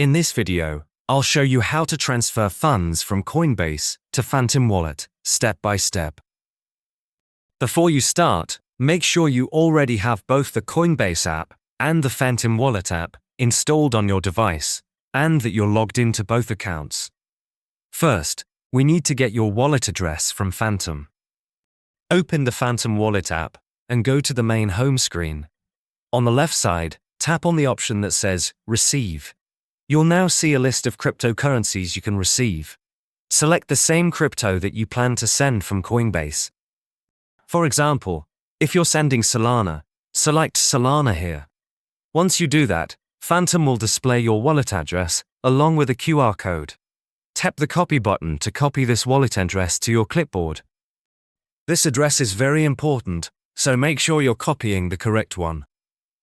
In this video, I'll show you how to transfer funds from Coinbase to Phantom Wallet, step by step. Before you start, make sure you already have both the Coinbase app and the Phantom Wallet app installed on your device, and that you're logged into both accounts. First, we need to get your wallet address from Phantom. Open the Phantom Wallet app and go to the main home screen. On the left side, tap on the option that says Receive. You'll now see a list of cryptocurrencies you can receive. Select the same crypto that you plan to send from Coinbase. For example, if you're sending Solana, select Solana here. Once you do that, Phantom will display your wallet address along with a QR code. Tap the copy button to copy this wallet address to your clipboard. This address is very important, so make sure you're copying the correct one.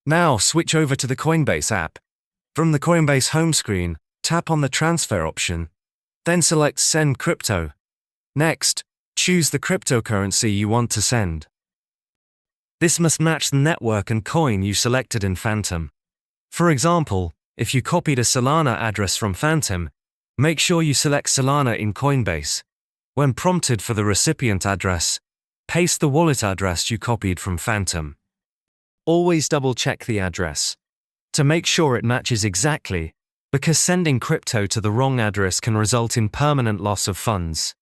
Now switch over to the Coinbase app. From the Coinbase home screen, tap on the transfer option, then select Send Crypto. Next, choose the cryptocurrency you want to send. This must match the network and coin you selected in Phantom. For example, if you copied a Solana address from Phantom, make sure you select Solana in Coinbase. When prompted for the recipient address, paste the wallet address you copied from Phantom. Always double-check the address to make sure it matches exactly, because sending crypto to the wrong address can result in permanent loss of funds.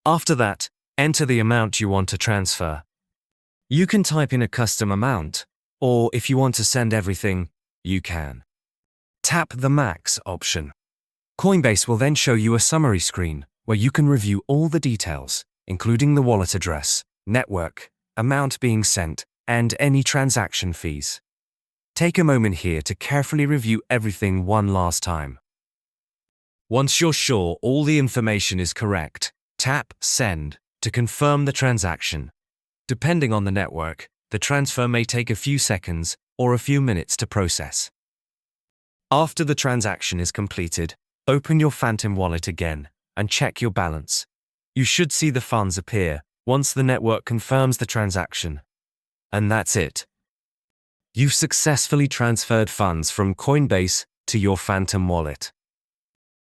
After that, enter the amount you want to transfer. You can type in a custom amount, or if you want to send everything, you can. Tap the Max option. Coinbase will then show you a summary screen where you can review all the details, including the wallet address, network, amount being sent, and any transaction fees. Take a moment here to carefully review everything one last time. Once you're sure all the information is correct, tap Send to confirm the transaction. Depending on the network, the transfer may take a few seconds or a few minutes to process. After the transaction is completed, open your Phantom wallet again and check your balance. You should see the funds appear once the network confirms the transaction. And that's it. You've successfully transferred funds from Coinbase to your Phantom wallet.